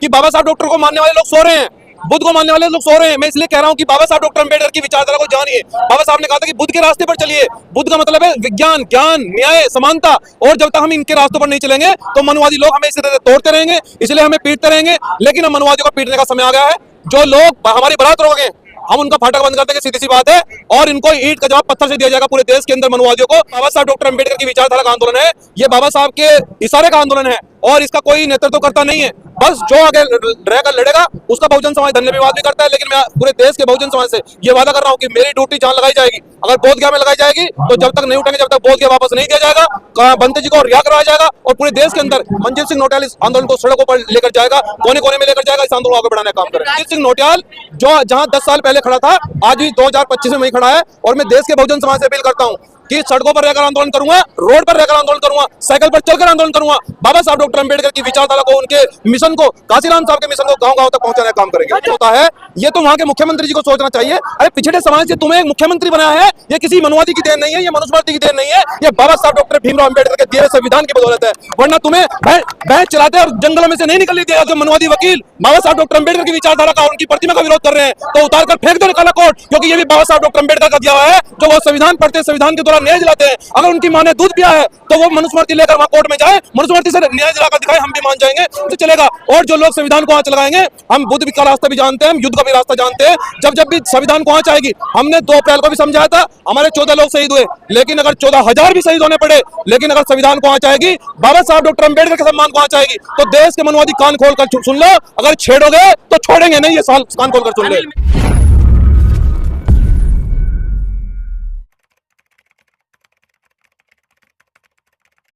कि बाबा साहब डॉक्टर को मानने वाले लोग सो रहे हैं, बुद्ध को मानने वाले लोग सो रहे हैं। मैं इसलिए कह रहा हूं कि बाबा साहब डॉक्टर अंबेडकर की विचारधारा को जानिए। बाबा साहब ने कहा था कि बुद्ध के रास्ते पर चलिए। बुद्ध का मतलब है विज्ञान, ज्ञान, न्याय, समानता। और जब तक हम इनके रास्तों पर नहीं चलेंगे तो मनुवादी लोग हमें इसी तरह तोड़ते रहेंगे, इसलिए हमें पीटते रहेंगे। लेकिन अब मनुवादियों को पीटने का समय आ गया है। जो लोग हमारी बारात रोके, हम उनका फाटक बंद कर देंगे, सीधी सी बात है। और इनको ईंट का जवाब पत्थर से दिया जाएगा पूरे देश के अंदर मनुवादियों को। बाबा साहब डॉक्टर अंबेडकर की विचारधारा का आंदोलन है, ये बाबा साहब के इशारे का आंदोलन है और इसका कोई नेतृत्व करता नहीं है। बस जो आगे रहकर लड़ेगा उसका बहुजन समाज धन्यवाद भी करता है। लेकिन मैं पूरे देश के बहुजन समाज से ये वादा कर रहा हूं कि मेरी ड्यूटी जान लगाई जाएगी। अगर बोधगया में लगाई जाएगी तो जब तक नहीं उठेंगे, जब तक बोधगया वापस नहीं दिया जाएगा, बंते जी को रिहा करवाया जाएगा और पूरे देश के अंदर मंजीत सिंह नौटियाल इस आंदोलन को सड़कों पर लेकर जाएगा, कोने कोने में लेकर जाएगा, इस आंदोलन को आगे बढ़ाने का काम करेगा। मंजीत सिंह नौटियाल जो जहां 10 साल पहले खड़ा था, आज भी 2025 में वही खड़ा है। और मैं देश के बहुजन समाज से अपील करता हूं कि सड़कों पर रहकर आंदोलन करूंगा, रोड पर रहकर आंदोलन करूंगा, साइकिल पर चलकर आंदोलन करूंगा। बाबा साहब डॉक्टर अंबेडकर की विचारधारा को, उनके मिशन को, काशीराम साहब के मिशन को गांव-गांव तक पहुंचाने का काम करेंगे। होता है ये तो वहां के मुख्यमंत्री जी को सोचना चाहिए। अरे पिछड़े समाज से तुम्हें एक मुख्यमंत्री बनाया है, ये किसी मनुवादी की देन नहीं है, ये मनुस्मृति की देन नहीं है, ये बाबा साहब डॉक्टर भीमराव अंबेडकर के दिए हुए संविधान की बदौलत है। वरना तुम्हें भैंस चलाते और जंगलों में से नहीं निकलने दिया। जो मनुवादी वकील बाबा साहब डॉक्टर अंबेडकर की विचारधारा का, उनकी प्रतिमा का विरोध कर रहे हैं, तो उतार कर फेंक दो काला कोट, क्योंकि ये भी बाबा साहब डॉक्टर अंबेडकर का दिया हुआ है। जो वो संविधान पढ़ते हैं, संविधान के द्वारा न्याय दिलाते हैं। अगर उनकी मां ने दूध पिया है तो वो मनुस्मृति लेकर वहां कोर्ट में जाए, मनुस्मृति से न्याय दिलाकर दिखाए, हम भी मान जाएंगे तो चलेगा। और जो लोग संविधान को आंच लगाएंगे, हम बुद्ध का रास्ता भी जानते हैं, हम युद्ध का भी रास्ता जानते हैं। जब भी संविधान को आंच आएगी, हमने 2 अप्रैल को भी समझाया था, हमारे 14 लोग शहीद हुए, लेकिन अगर 14,000 भी शहीद होने पड़े, लेकिन अगर संविधान को आंच आएगी, बाबा साहब डॉक्टर अंबेडकर के सम्मान को आंच आएगी, तो देश के मनुवादी कान खोलकर सुन लो। अगर छेड़ोगे तो छोड़ेंगे नहीं, ये साल कान खोलकर सुन ले।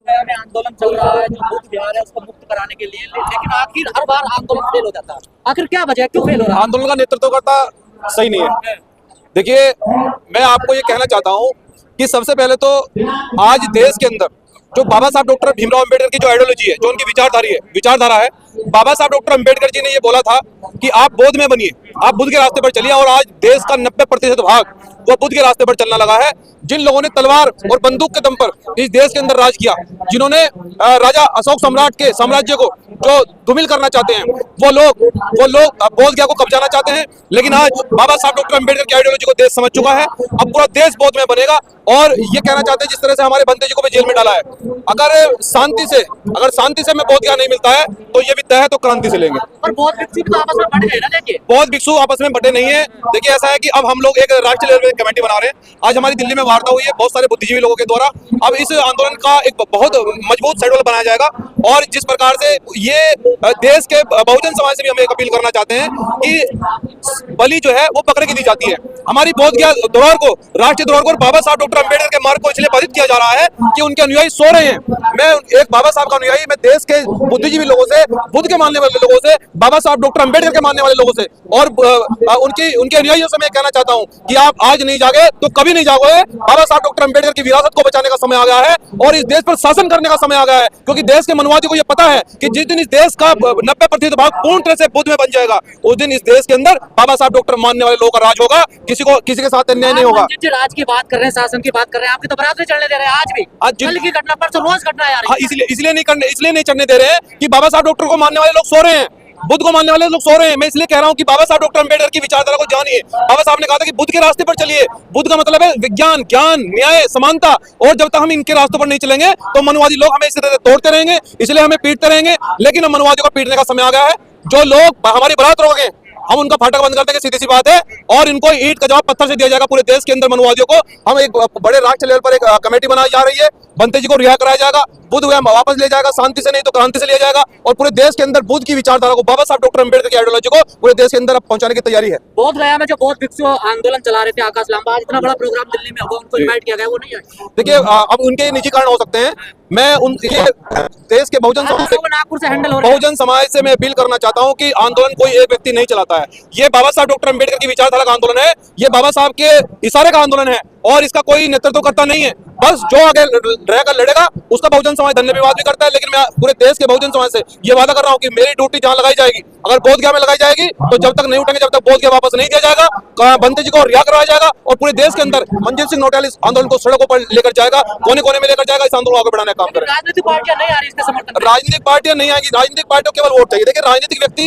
में आंदोलन चल रहा है, जो बौद्ध विहार है उसको मुक्त कराने के लिए, लेकिन आखिर हर बार आंदोलन फेल हो जाता है। आखिर क्या वजह है, क्यों फेल हो रहा है? आंदोलन का नेतृत्व करता सही नहीं है। देखिए, मैं आपको ये कहना चाहता हूं कि सबसे पहले तो आज देश के अंदर जो बाबा साहब डॉक्टर भीमराव अंबेडकर की जो आइडियोलॉजी है, जो उनकी विचारधारा है, बाबा साहब डॉक्टर अंबेडकर जी ने ये बोला था कि आप बौद्ध में बनिए, आप बुद्ध के रास्ते पर चलिए। और आज देश का 90% भाग वो बुद्ध के रास्ते पर चलना लगा है। जिन लोगों ने तलवार और बंदूक के दम पर इस देश के अंदर राज किया, जिन्होंने राजा अशोक सम्राट के साम्राज्य को जो धूमिल करना चाहते हैं, वो लोग बोधगया को कब्जाना चाहते हैं। लेकिन आज बाबा साहब डॉक्टर अंबेडकर की आइडियोलॉजी को देश समझ चुका है। अब पूरा देश बौद्ध में बनेगा। और ये कहना चाहते हैं जिस तरह से हमारे बंते जी को भी जेल में डाला है, अगर शांति से हमें बोधगया नहीं मिलता है तो ये भी तय है, तो क्रांति से लेंगे। और बौद्ध भिक्षु तो आपस में बढ़ गए ना, देखिए बौद्ध भिक्षु आपस में बटे नहीं है। देखिए, ऐसा है कि अब हम लोग एक राष्ट्रीय लेवल पे कमेटी बना रहे हैं। आज हमारी दिल्ली में वार्ता हुई है बहुत सारे बुद्धिजीवी लोगों के द्वारा। अब इस आंदोलन का एक बहुत मजबूत शेड्यूल बनाया जाएगा। और जिस प्रकार से ये देश के बहुजन समाज से भी हम एक अपील करना चाहते हैं कि बलि जो है वो बकरे की दी जाती है। हमारी बोधगया धरोहर को, राष्ट्रीय धरोहर को, बाबा साहब डॉक्टर अंबेडकर के मार्ग को इसलिए बाधित किया जा रहा है कि उनके अनुयायी सो रहे हैं। मैं एक बाबा साहब का अनुयायी, मैं देश के बुद्धिजीवी लोगों से, बुद्ध के मानने वाले लोगों से, बाबा साहब डॉक्टर अंबेडकर के मानने वाले लोगों से और उनके अनुयायियों से मैं कहना चाहता हूं कि आप आज नहीं जागे तो कभी नहीं जागोगे। बाबा साहब डॉक्टर अंबेडकर की विरासत को बचाने का समय आ गया है और इस देश पर शासन करने का समय आ गया है। क्योंकि देश के मनुवादी को यह पता है कि जिस दिन इस देश का 90% भाग पूर्ण तरह से बुद्ध में बन जाएगा, उस दिन इस देश के अंदर बाबा साहब डॉक्टर मानने वाले लोगों का राज होगा। किसी के साथ अन्याय नहीं होगा। राज की बात कर रहे हैं, शासन की बात कर रहे हैं, आपकी तो बरात नहीं चलने दे रहे हैं। आज भी कल की घटना पर रोज घटना आ रही है। इसलिए नहीं चढ़ने दे रहे हैं कि बाबा साहब डॉक्टर को मानने वाले लोग सो रहे हैं, बुद्ध को मानने वाले लोग सो रहे हैं। मैं इसलिए कह रहा हूं कि बाबा साहब डॉक्टर अंबेडकर की विचारधारा को जानिए। बाबा साहब ने कहा था कि बुद्ध के रास्ते पर चलिए। बुद्ध का मतलब है विज्ञान, ज्ञान, न्याय, समानता। और जब तक हम इनके रास्तों पर नहीं चलेंगे तो मनुवादी लोग हमें इसी तरह तोड़ते रहेंगे, इसलिए हमें पीटते रहेंगे। लेकिन अब मनुवादियों को पीटने का समय आ गया है। जो लोग हमारी बारात रोके, हम उनका फाटक बंद कर देंगे, सीधी सी बात है। और इनको ईंट का जवाब पत्थर से दिया जाएगा पूरे देश के अंदर मनुवादियों को। हम एक बड़े राष्ट्रीय लेवल पर एक कमेटी बनाई जा रही है। बंते जी को रिहा कराया जाएगा, बुद्ध वापस ले जाएगा, शांति से नहीं तो क्रांति से लिया जाएगा। और पूरे देश के अंदर बुद्ध की विचारधारा को, बाबा साहब डॉक्टर अंबेडकर की आइडियोलॉजी को पूरे देश के अंदर पहुंचाने की तैयारी है। बोध गया में जो बौद्ध भिक्षु आंदोलन चला रहे थे, आकाश लांबा, आज इतना बड़ा प्रोग्राम दिल्ली में होगा, उनको इनवाइट किया गया, वो नहीं आए। देखिए, अब उनके निजी कारण हो सकते हैं। मैं देश के नागपुर से हैंडल हो बहुजन समाज से मैं अपील करना चाहता हूं कि आंदोलन कोई एक व्यक्ति नहीं चलाता है। ये बाबा साहब डॉक्टर अंबेडकर की विचारधारा का आंदोलन है, ये बाबा साहब के इशारे का आंदोलन है और इसका कोई नेतृत्व करता नहीं है। बस जो आगे रहेगा लड़ेगा उसका बहुजन समाज धन्यवाद भी करता है, लेकिन मैं पूरे देश के बहुजन समाज से ये वादा कर रहा हूँ कि मेरी ड्यूटी जहां लगाई जाएगी, अगर बोधगया में लगाई जाएगी तो जब तक नहीं उठेंगे, जब तक बोधगया वापस नहीं दिया जाएगा, बंते जी को रिहा करवाया जाएगा और पूरे देश के अंदर मंजीत सिंह नौटियाल इस आंदोलन को सड़कों पर लेकर जाएगा, कोने कोने में लेकर जाएगा, इस आंदोलन को आगे बढ़ाने का काम करेगा। राजनीतिक पार्टियां नहीं आ रही इसके समर्थन में। राजनीतिक पार्टियां नहीं आएगी, राजनीतिक पार्टियों को केवल वोट चाहिए। देखिए राजनीतिक व्यक्ति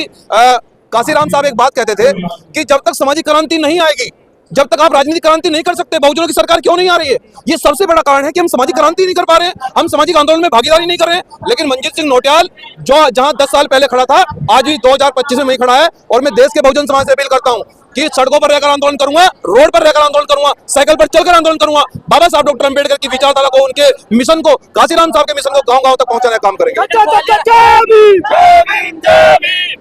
काशीराम साहब एक बात कहते थे कि जब तक सामाजिक क्रांति नहीं आएगी, जब तक आप राजनीतिक क्रांति नहीं कर सकते, बहुजनों की सरकार क्यों नहीं आ रही है? ये सबसे बड़ा कारण है कि हम सामाजिक क्रांति नहीं कर पा रहे हैं, हम सामाजिक आंदोलन में भागीदारी नहीं कर रहे हैं। लेकिन मंजीत सिंह नौटियाल जो जहां 10 साल पहले खड़ा था, आज भी 2025 में वही खड़ा है। और मैं देश के बहुजन समाज से अपील करता हूं कि सड़कों पर रहकर आंदोलन करूंगा, रोड पर रहकर आंदोलन करूंगा, साइकिल पर चलकर आंदोलन करूंगा। बाबा साहब डॉक्टर अंबेडकर की विचारधारा को, उनके मिशन को, काशीराम साहब के मिशन को गांव-गांव तक पहुंचाने का काम करेंगे।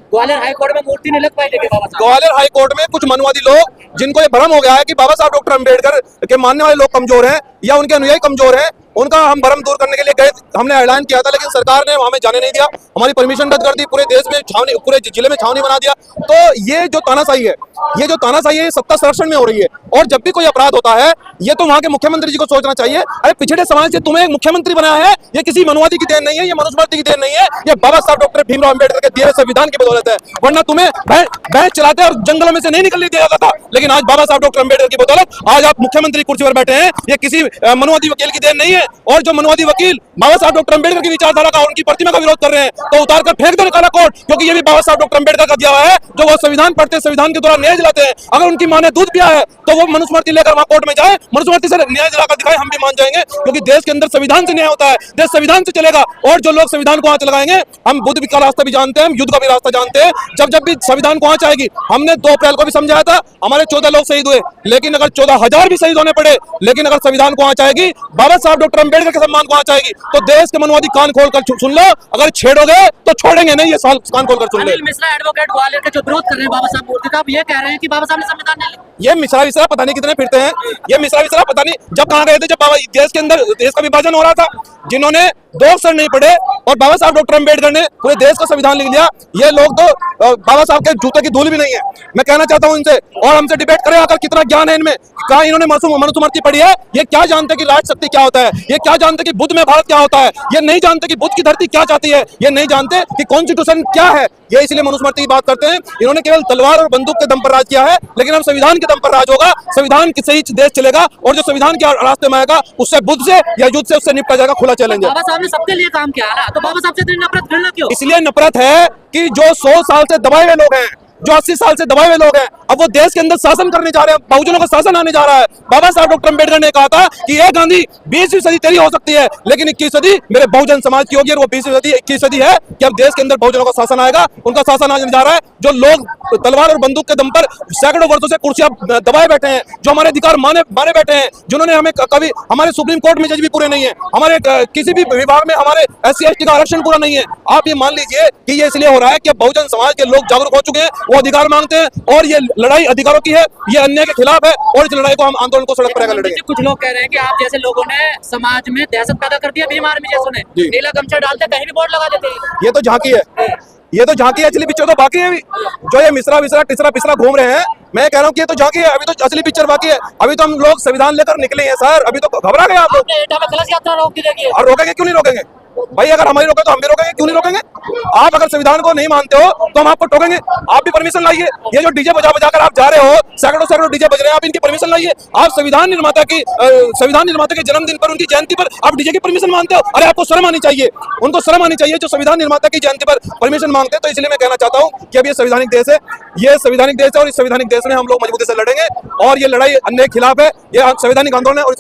ग्वालियर हाई कोर्ट में मूर्ति नहीं लग पाई लेके बाबा साहब। ग्वालियर हाई कोर्ट में कुछ मनवादी लोग, जिनको ये भ्रम हो गया है कि बाबा साहब डॉक्टर अंबेडकर के मानने वाले लोग कमजोर हैं या उनके अनुयायी कमजोर हैं, उनका हम भ्रम दूर करने के लिए गए, हमने ऐलान किया था, लेकिन सरकार ने हमें जाने नहीं दिया, हमारी परमिशन रद्द कर दी, पूरे देश में छावनी, पूरे जिले में छावनी बना दिया। तो ये जो तानाशाही है, ये जो तानाशाही है, सत्ता संरक्षण में हो रही है। और जब भी कोई अपराध होता है, ये तो वहां के मुख्यमंत्री जी को सोचना चाहिए। अरे पिछड़े समाज से तुम्हें एक मुख्यमंत्री बनाया है, ये किसी मनवादी की देन नहीं है, ये मनुस्मृति की देन नहीं है, ये बाबा साहब डॉक्टर भीमराव अंबेडकर के दिए हुए संविधान की बदौलत है। वरना तुम्हें भैंस चलाते और जंगलों में से नहीं निकलने दिया जाता था। लेकिन आज बाबा साहब डॉक्टर अंबेडकर की बदौलत आज आप मुख्यमंत्री कुर्सी पर बैठे हैं, ये किसी मनवादी वकील की देन नहीं है। और जो मनवादी वकील बाबा साहब डॉक्टर अंबेडकर की विचारधारा का, उनकी प्रतिमा का विरोध कर रहे हैं, तो उतार कर फेंक देने काला कोट, क्योंकि ये भी बाबा साहब डॉक्टर अंबेडकर का दिया हुआ है। जो वो संविधान पढ़ते हैं, संविधान के द्वारा न्याय दिलाते हैं, अगर उनकी मां ने दूध पिया है तो वो मनुस्मृति लेकर वहां कोर्ट में जाए, मनुस्मृति से न्याय दिलाकर दिखाए, हम भी मान जाएंगे। क्योंकि देश के अंदर संविधान से न्याय होता है, देश संविधान से चलेगा। और जो लोग संविधान को आंच लगाएंगे, हम बुद्ध का रास्ता भी जानते हैं, हम युद्ध का भी रास्ता जानते हैं। जब भी संविधान को आंच आएगी, हमने 2 अप्रैल को भी समझाया था, हमारे 14 लोग शहीद हुए, लेकिन अगर 14,000 भी शहीद होने पड़े, लेकिन अगर संविधान को आंच आएगी, बाबा साहब डॉक्टर अंबेडकर के सम्मान को आंच आएगी, तो देश के मनवादी कान खोलकर सुन लो, अगर छेड़ोगे तो छोड़ेंगे नहीं, ये साल कान खोलकर सुन ले। अनिल मिश्रा एडवोकेट ग्वालियर के जो विरोध कर रहे हैं बाबा साहब मूर्ति का, अब ये कह रहे हैं कि बाबा साहब ने संविधान नहीं लिखा। ये मिश्रा विश्रा पता नहीं कितने फिरते हैं, ये मिश्रा विश्रा पता नहीं जब कहाँ गए थे, जब बाबा देश के अंदर देश का विभाजन हो रहा था, जिन्होंने 2 अक्षर नहीं पढ़े और बाबा साहब डॉक्टर अंबेडकर ने पूरे देश का संविधान लिख लिया। ये लोग तो बाबा साहब के जूते की धूल भी नहीं है। मैं कहना चाहता हूं इनसे, और हमसे डिबेट करें आकर, कितना ज्ञान है इनमें, कहा इन्होंने मनुस्मृति पढ़ी है, ये क्या जानते कि राज शक्ति क्या होता है, ये क्या जानते कि बुद्ध में भारत क्या होता है, ये नहीं जानते कि बुद्ध की धरती क्या चाहती है, ये नहीं जानते कि कॉन्स्टिट्यूशन क्या है। ये इसलिए मनुस्मृति की बात करते हैं। इन्होंने केवल तलवार और बंदूक के दम पर राज किया है, लेकिन अब संविधान के दम पर राज होगा, संविधान से ही देश चलेगा। और जो संविधान के रास्ते में आएगा, उससे बुद्ध से या युद्ध से उससे निपटा जाएगा। खुला चैलेंज है। बाबा साहब ने सबके लिए काम किया ना, तो बाबा साहब से इतनी नफरत घृणा क्यों? इसलिए नफरत है कि जो 100 साल से दबाए हुए लोग हैं, जो 80 साल से दबाए हुए लोग हैं, अब वो देश के अंदर शासन करने जा रहे हैं, बहुजनों का शासन आने जा रहा है। बाबा साहब डॉक्टर अंबेडकर ने कहा था कि ये गांधी 20वीं सदी तेरी हो सकती है, लेकिन 21वीं सदी मेरे बहुजन समाज की होगी। और वो 20वीं सदी 21वीं सदी है कि अब देश के अंदर बहुजनों का शासन आएगा, उनका शासन आने जा रहा है। जो लोग तलवार और बंदूक के दम पर सैकड़ों वर्षों से कुर्सियां दबाए बैठे हैं, जो हमारे अधिकार माने बैठे हैं, जिन्होंने हमें कभी, हमारे सुप्रीम कोर्ट में जज भी पूरे नहीं है, हमारे किसी भी विभाग में हमारे SC ST का आरक्षण पूरा नहीं है। आप ये मान लीजिए कि ये इसलिए हो रहा है कि बहुजन समाज के लोग जागरूक हो चुके हैं, वो अधिकार मांगते हैं, और ये लड़ाई अधिकारों की है, ये अन्याय के खिलाफ है। और इस लड़ाई को हम आंदोलन को सड़क पर लड़ेंगे। कुछ लोग कह रहे हैं कि आप जैसे लोगों ने समाज में दहशत पैदा कर दिया, भीम आर्मी जैसों ने नीला गमछा डालते कहीं भी बोर्ड लगा देते हैं। ये तो झांकी है, ये तो झांकी है, असली पिक्चर तो बाकी है। जो ये मिश्रा विश्रा टिसरा पिसरा घूम रहे हैं, मैं कह रहा हूँ कि ये तो झांकी है, अभी तो असली पिक्चर बाकी है। अभी तो हम लोग संविधान लेकर निकले हैं सर, अभी तो घबरा गए आप लोग। एटा में कलश यात्रा रोक दी जाएगी, और रोकेंगे क्यों नहीं रोकेंगे भाई? अगर हमारी रोके तो हम भी रोकेंगे, क्यों नहीं रोकेंगे? आप अगर संविधान को नहीं मानते हो तो हम आपको टोकेंगे। आप भी परमिशन लाइए। ये जो डीजे बजा बजा कर आप जा रहे हो, सैकड़ों डीजे बज रहे हैं, आप इनकी परमिशन लाइए। आप संविधान निर्माता के जन्मदिन पर, उनकी जयंती पर आप डीजे की परमिशन मांगते हो। अरे आपको शर्म आनी चाहिए, उनको शर्म आनी चाहिए जो संविधान निर्माता की जयंती पर परमिशन मांगते हैं। तो इसलिए मैं कहना चाहता हूँ कि अब ये संवैधानिक देश है, ये संवैधानिक देश है, और इस संवैधानिक देश में हम लोग मजबूती से लड़ेंगे। और ये लड़ाई अन्याय के खिलाफ है, ये संवैधानिक आंदोलन है। और